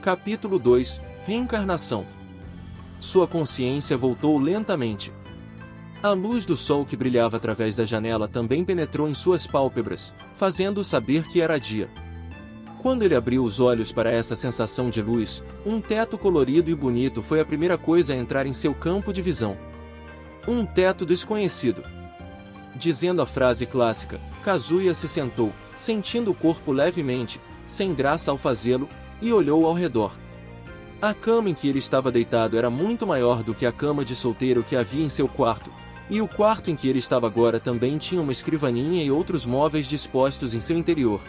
Capítulo 2 – Reencarnação. Sua consciência voltou lentamente. A luz do sol que brilhava através da janela também penetrou em suas pálpebras, fazendo-o saber que era dia. Quando ele abriu os olhos para essa sensação de luz, um teto colorido e bonito foi a primeira coisa a entrar em seu campo de visão. Um teto desconhecido. Dizendo a frase clássica, Kazuya se sentou, sentindo o corpo levemente, sem graça ao fazê-lo, e olhou ao redor. A cama em que ele estava deitado era muito maior do que a cama de solteiro que havia em seu quarto, e o quarto em que ele estava agora também tinha uma escrivaninha e outros móveis dispostos em seu interior.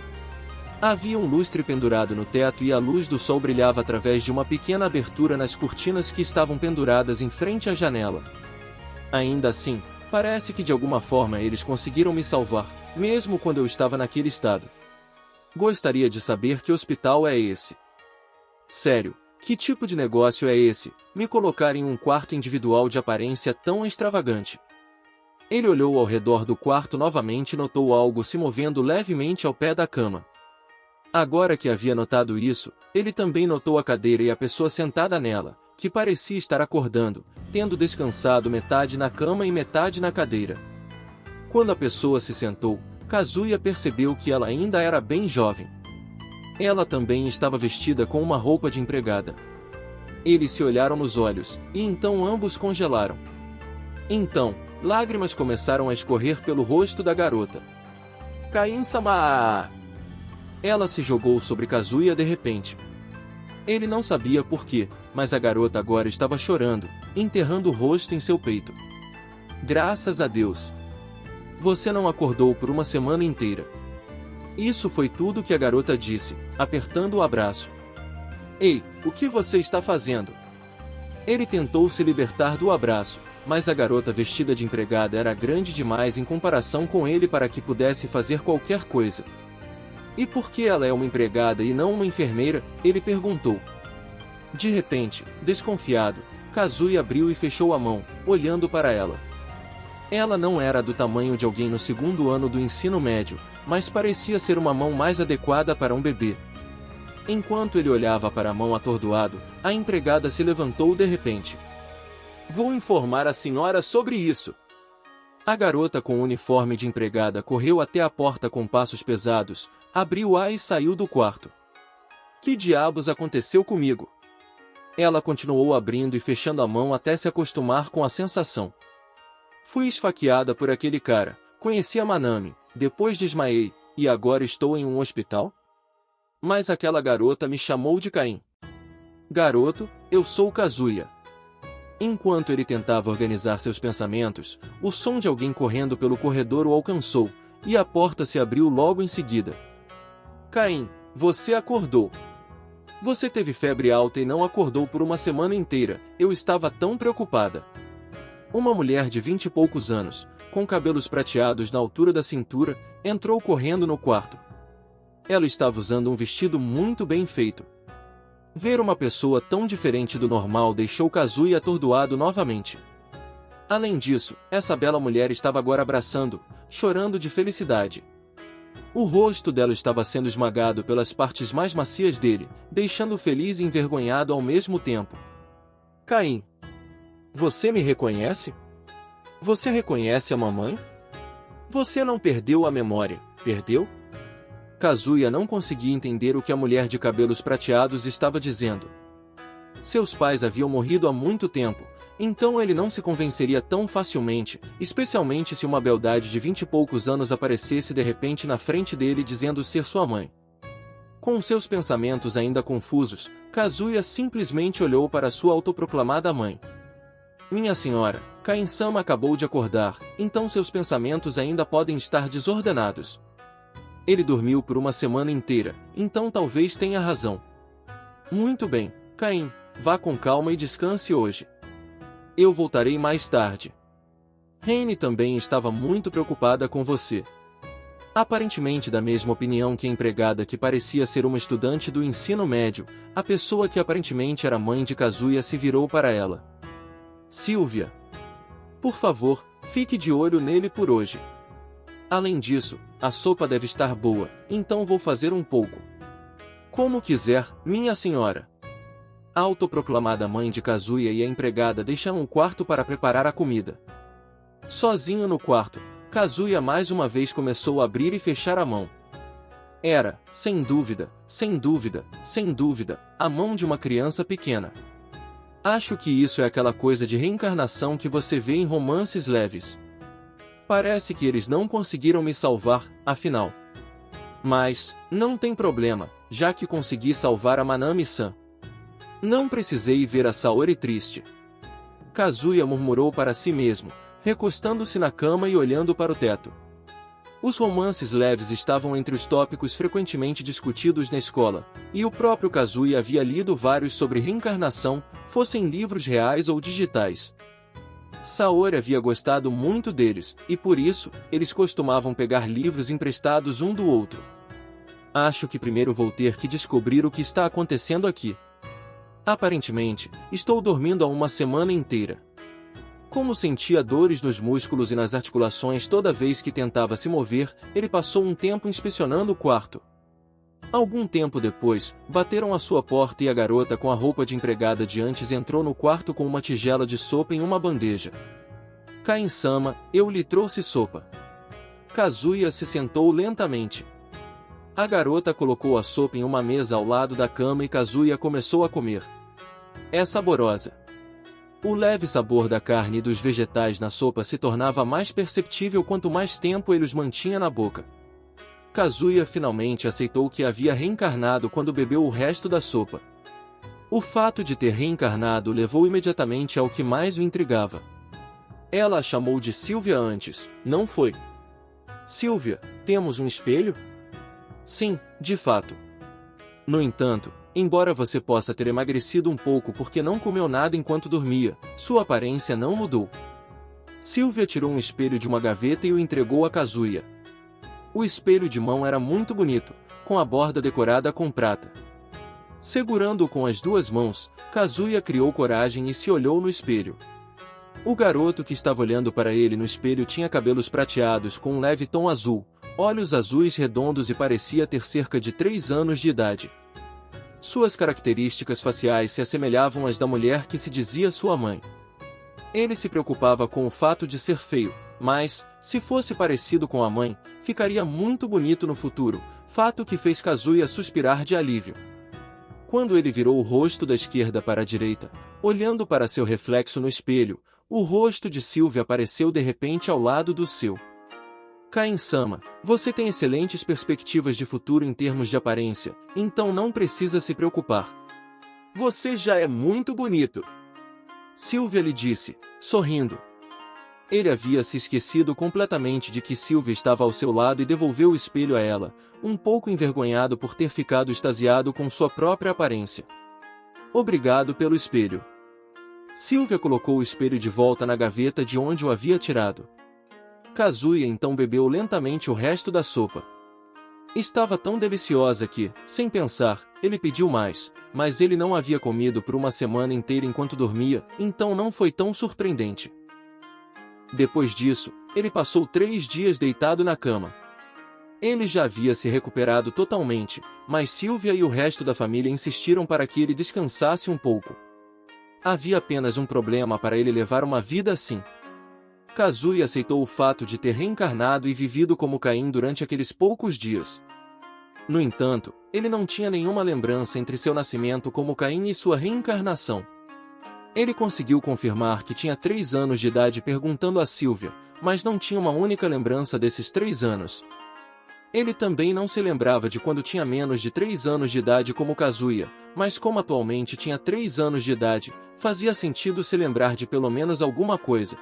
Havia um lustre pendurado no teto e a luz do sol brilhava através de uma pequena abertura nas cortinas que estavam penduradas em frente à janela. Ainda assim, parece que de alguma forma eles conseguiram me salvar, mesmo quando eu estava naquele estado. Gostaria de saber que hospital é esse. Sério, que tipo de negócio é esse, me colocar em um quarto individual de aparência tão extravagante? Ele olhou ao redor do quarto novamente e notou algo se movendo levemente ao pé da cama. Agora que havia notado isso, ele também notou a cadeira e a pessoa sentada nela, que parecia estar acordando, tendo descansado metade na cama e metade na cadeira. Quando a pessoa se sentou, Kazuya percebeu que ela ainda era bem jovem. Ela também estava vestida com uma roupa de empregada. Eles se olharam nos olhos, e então ambos congelaram. Então, lágrimas começaram a escorrer pelo rosto da garota. Kain-sama! Ela se jogou sobre Kazuya de repente. Ele não sabia por quê, mas a garota agora estava chorando, enterrando o rosto em seu peito. Graças a Deus! Você não acordou por uma semana inteira. Isso foi tudo que a garota disse, apertando o abraço. Ei, o que você está fazendo? Ele tentou se libertar do abraço, mas a garota vestida de empregada era grande demais em comparação com ele para que pudesse fazer qualquer coisa. E por que ela é uma empregada e não uma enfermeira? Ele perguntou. De repente, desconfiado, Kazuya abriu e fechou a mão, olhando para ela. Ela não era do tamanho de alguém no segundo ano do ensino médio, mas parecia ser uma mão mais adequada para um bebê. Enquanto ele olhava para a mão atordoado, a empregada se levantou de repente. Vou informar a senhora sobre isso. A garota com o uniforme de empregada correu até a porta com passos pesados, abriu-a e saiu do quarto. Que diabos aconteceu comigo? Ela continuou abrindo e fechando a mão até se acostumar com a sensação. Fui esfaqueada por aquele cara, conheci a Manami, depois desmaiei, e agora estou em um hospital? Mas aquela garota me chamou de Caim. Garoto, eu sou Kazuya. Enquanto ele tentava organizar seus pensamentos, o som de alguém correndo pelo corredor o alcançou, e a porta se abriu logo em seguida. Caim, você acordou. Você teve febre alta e não acordou por uma semana inteira, eu estava tão preocupada. Uma mulher de 20 e poucos anos, com cabelos prateados na altura da cintura, entrou correndo no quarto. Ela estava usando um vestido muito bem feito. Ver uma pessoa tão diferente do normal deixou Kazuya atordoado novamente. Além disso, essa bela mulher estava agora abraçando, chorando de felicidade. O rosto dela estava sendo esmagado pelas partes mais macias dele, deixando-o feliz e envergonhado ao mesmo tempo. Caim, você me reconhece? Você reconhece a mamãe? Você não perdeu a memória, perdeu? Kazuya não conseguia entender o que a mulher de cabelos prateados estava dizendo. Seus pais haviam morrido há muito tempo, então ele não se convenceria tão facilmente, especialmente se uma beldade de 20 e poucos anos aparecesse de repente na frente dele dizendo ser sua mãe. Com seus pensamentos ainda confusos, Kazuya simplesmente olhou para sua autoproclamada mãe. Minha senhora, Kain-sama acabou de acordar, então seus pensamentos ainda podem estar desordenados. Ele dormiu por uma semana inteira, então talvez tenha razão. Muito bem, Caim, vá com calma e descanse hoje. Eu voltarei mais tarde. Reine também estava muito preocupada com você. Aparentemente da mesma opinião que a empregada que parecia ser uma estudante do ensino médio, a pessoa que aparentemente era mãe de Kazuya se virou para ela. Silvia. Por favor, fique de olho nele por hoje. Além disso, a sopa deve estar boa, então vou fazer um pouco. Como quiser, minha senhora. A autoproclamada mãe de Kazuya e a empregada deixaram o quarto para preparar a comida. Sozinho no quarto, Kazuya mais uma vez começou a abrir e fechar a mão. Era, sem dúvida, sem dúvida, sem dúvida, a mão de uma criança pequena. Acho que isso é aquela coisa de reencarnação que você vê em romances leves. Parece que eles não conseguiram me salvar, afinal. Mas, não tem problema, já que consegui salvar a Manami-san. Não precisei ver a Saori triste. Kazuya murmurou para si mesmo, recostando-se na cama e olhando para o teto. Os romances leves estavam entre os tópicos frequentemente discutidos na escola, e o próprio Kazuya havia lido vários sobre reencarnação, fossem livros reais ou digitais. Saori havia gostado muito deles, e por isso, eles costumavam pegar livros emprestados um do outro. Acho que primeiro vou ter que descobrir o que está acontecendo aqui. Aparentemente, estou dormindo há uma semana inteira. Como sentia dores nos músculos e nas articulações toda vez que tentava se mover, ele passou um tempo inspecionando o quarto. Algum tempo depois, bateram à sua porta e a garota com a roupa de empregada de antes entrou no quarto com uma tigela de sopa em uma bandeja. Kain-sama, eu lhe trouxe sopa. Kazuya se sentou lentamente. A garota colocou a sopa em uma mesa ao lado da cama e Kazuya começou a comer. É saborosa. O leve sabor da carne e dos vegetais na sopa se tornava mais perceptível quanto mais tempo ele os mantinha na boca. Kazuya finalmente aceitou que havia reencarnado quando bebeu o resto da sopa. O fato de ter reencarnado levou imediatamente ao que mais o intrigava. Ela a chamou de Sylvia antes, não foi? Sylvia, temos um espelho? Sim, de fato. No entanto, embora você possa ter emagrecido um pouco porque não comeu nada enquanto dormia, sua aparência não mudou. Sylvia tirou um espelho de uma gaveta e o entregou a Kazuya. O espelho de mão era muito bonito, com a borda decorada com prata. Segurando-o com as duas mãos, Kazuya criou coragem e se olhou no espelho. O garoto que estava olhando para ele no espelho tinha cabelos prateados com um leve tom azul, olhos azuis redondos e parecia ter cerca de 3 anos de idade. Suas características faciais se assemelhavam às da mulher que se dizia sua mãe. Ele se preocupava com o fato de ser feio, mas, se fosse parecido com a mãe, ficaria muito bonito no futuro, fato que fez Kazuya suspirar de alívio. Quando ele virou o rosto da esquerda para a direita, olhando para seu reflexo no espelho, o rosto de Sylvia apareceu de repente ao lado do seu. Kain-sama, você tem excelentes perspectivas de futuro em termos de aparência, então não precisa se preocupar. Você já é muito bonito. Sylvia lhe disse, sorrindo. Ele havia se esquecido completamente de que Sylvia estava ao seu lado e devolveu o espelho a ela, um pouco envergonhado por ter ficado extasiado com sua própria aparência. Obrigado pelo espelho. Sylvia colocou o espelho de volta na gaveta de onde o havia tirado. Kazuya então bebeu lentamente o resto da sopa. Estava tão deliciosa que, sem pensar, ele pediu mais, mas ele não havia comido por uma semana inteira enquanto dormia, então não foi tão surpreendente. Depois disso, ele passou 3 dias deitado na cama. Ele já havia se recuperado totalmente, mas Sylvia e o resto da família insistiram para que ele descansasse um pouco. Havia apenas um problema para ele levar uma vida assim. Kazuya aceitou o fato de ter reencarnado e vivido como Caim durante aqueles poucos dias. No entanto, ele não tinha nenhuma lembrança entre seu nascimento como Caim e sua reencarnação. Ele conseguiu confirmar que tinha 3 anos de idade perguntando a Sylvia, mas não tinha uma única lembrança desses 3 anos. Ele também não se lembrava de quando tinha menos de 3 anos de idade como Kazuya, mas como atualmente tinha 3 anos de idade, fazia sentido se lembrar de pelo menos alguma coisa.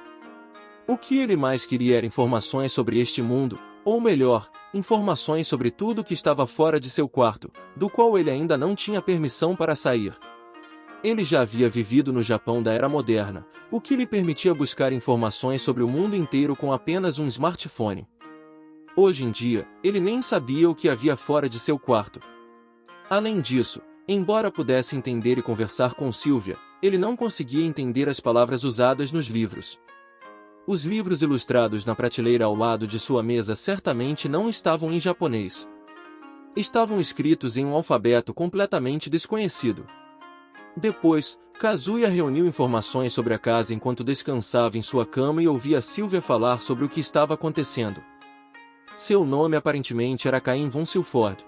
O que ele mais queria era informações sobre este mundo, ou melhor, informações sobre tudo que estava fora de seu quarto, do qual ele ainda não tinha permissão para sair. Ele já havia vivido no Japão da Era Moderna, o que lhe permitia buscar informações sobre o mundo inteiro com apenas um smartphone. Hoje em dia, ele nem sabia o que havia fora de seu quarto. Além disso, embora pudesse entender e conversar com Sylvia, ele não conseguia entender as palavras usadas nos livros. Os livros ilustrados na prateleira ao lado de sua mesa certamente não estavam em japonês. Estavam escritos em um alfabeto completamente desconhecido. Depois, Kazuya reuniu informações sobre a casa enquanto descansava em sua cama e ouvia Sylvia falar sobre o que estava acontecendo. Seu nome aparentemente era Caim von Silford.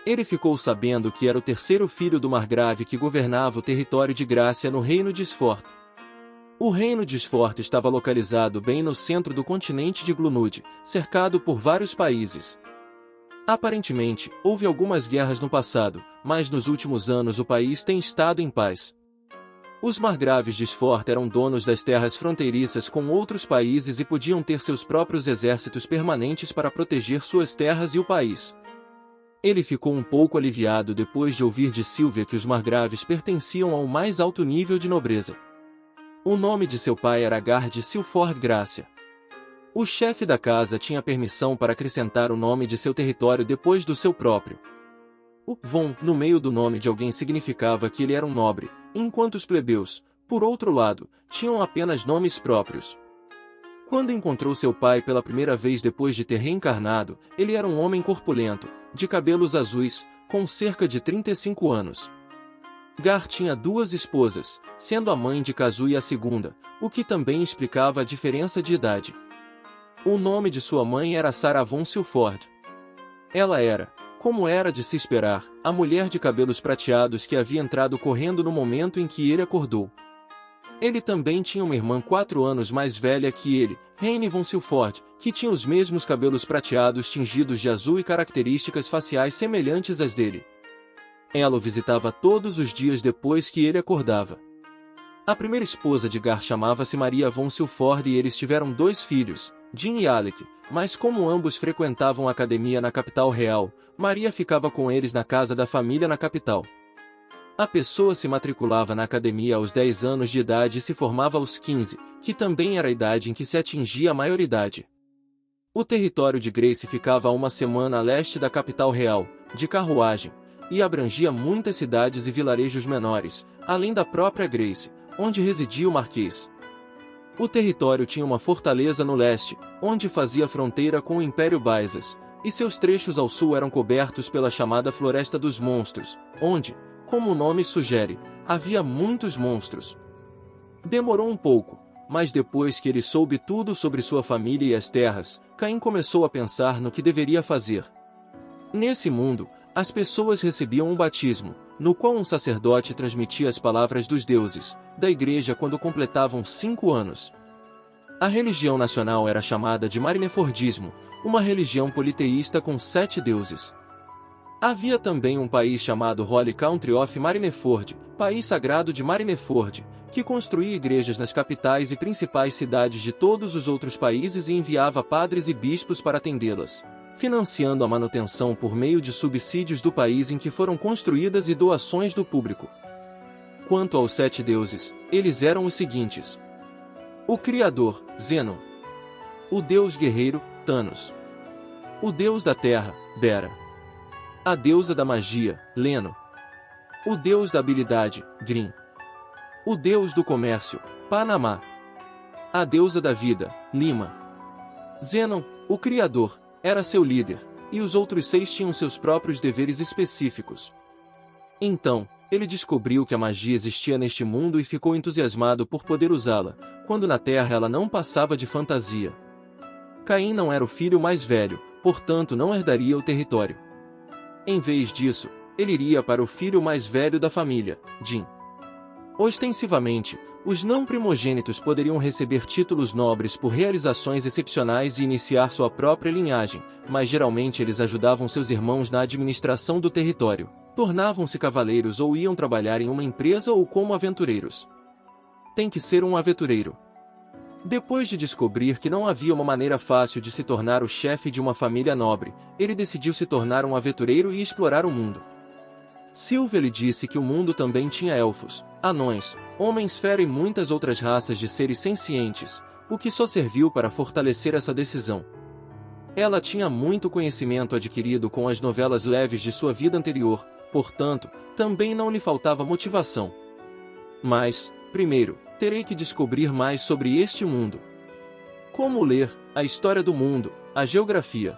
Ele ficou sabendo que era o terceiro filho do Margrave que governava o território de Grácia no Reino de Sforth. O Reino de Sforth estava localizado bem no centro do continente de Glunud, cercado por vários países. Aparentemente, houve algumas guerras no passado, mas nos últimos anos o país tem estado em paz. Os margraves de Sforth eram donos das terras fronteiriças com outros países e podiam ter seus próprios exércitos permanentes para proteger suas terras e o país. Ele ficou um pouco aliviado depois de ouvir de Sylvia que os margraves pertenciam ao mais alto nível de nobreza. O nome de seu pai era Gard Silford Grácia. O chefe da casa tinha permissão para acrescentar o nome de seu território depois do seu próprio. O von no meio do nome de alguém significava que ele era um nobre, enquanto os plebeus, por outro lado, tinham apenas nomes próprios. Quando encontrou seu pai pela primeira vez depois de ter reencarnado, ele era um homem corpulento, de cabelos azuis, com cerca de 35 anos. Gar tinha duas esposas, sendo a mãe de Kazuya a segunda, o que também explicava a diferença de idade. O nome de sua mãe era Sarah von Silford. Ela era, como era de se esperar, a mulher de cabelos prateados que havia entrado correndo no momento em que ele acordou. Ele também tinha uma irmã 4 anos mais velha que ele, Heine von Silford, que tinha os mesmos cabelos prateados tingidos de azul e características faciais semelhantes às dele. Ela o visitava todos os dias depois que ele acordava. A primeira esposa de Gar chamava-se Maria von Silford e eles tiveram 2 filhos, Jim e Alec, mas como ambos frequentavam a academia na capital real, Maria ficava com eles na casa da família na capital. A pessoa se matriculava na academia aos 10 anos de idade e se formava aos 15, que também era a idade em que se atingia a maioridade. O território de Grace ficava a 1 semana a leste da capital real, de carruagem, e abrangia muitas cidades e vilarejos menores, além da própria Grace, onde residia o Marquês. O território tinha uma fortaleza no leste, onde fazia fronteira com o Império Baisas, e seus trechos ao sul eram cobertos pela chamada Floresta dos Monstros, onde, como o nome sugere, havia muitos monstros. Demorou um pouco, mas depois que ele soube tudo sobre sua família e as terras, Caim começou a pensar no que deveria fazer. Nesse mundo, as pessoas recebiam um batismo, no qual um sacerdote transmitia as palavras dos deuses, da igreja quando completavam 5 anos. A religião nacional era chamada de Marinefordismo, uma religião politeísta com 7 deuses. Havia também um país chamado Holy Country of Marineford, país sagrado de Marineford, que construía igrejas nas capitais e principais cidades de todos os outros países e enviava padres e bispos para atendê-las, financiando a manutenção por meio de subsídios do país em que foram construídas e doações do público. Quanto aos 7 deuses, eles eram os seguintes: o Criador, Zenon; o Deus Guerreiro, Thanos; o Deus da Terra, Bera; a deusa da magia, Leno; o Deus da habilidade, Grim; o Deus do comércio, Panamá; a deusa da vida, Lima. Zenon, o Criador, era seu líder, e os outros 6 tinham seus próprios deveres específicos. Então, ele descobriu que a magia existia neste mundo e ficou entusiasmado por poder usá-la, quando na Terra ela não passava de fantasia. Caim não era o filho mais velho, portanto não herdaria o território. Em vez disso, ele iria para o filho mais velho da família, Jim. Ostensivamente, os não primogênitos poderiam receber títulos nobres por realizações excepcionais e iniciar sua própria linhagem, mas geralmente eles ajudavam seus irmãos na administração do território, tornavam-se cavaleiros ou iam trabalhar em uma empresa ou como aventureiros. Tem que ser um aventureiro. Depois de descobrir que não havia uma maneira fácil de se tornar o chefe de uma família nobre, ele decidiu se tornar um aventureiro e explorar o mundo. Sylvia lhe disse que o mundo também tinha elfos, anões, homens-fera e muitas outras raças de seres sencientes, o que só serviu para fortalecer essa decisão. Ela tinha muito conhecimento adquirido com as novelas leves de sua vida anterior, portanto, também não lhe faltava motivação. Mas, primeiro, terei que descobrir mais sobre este mundo. Como ler a história do mundo, a geografia.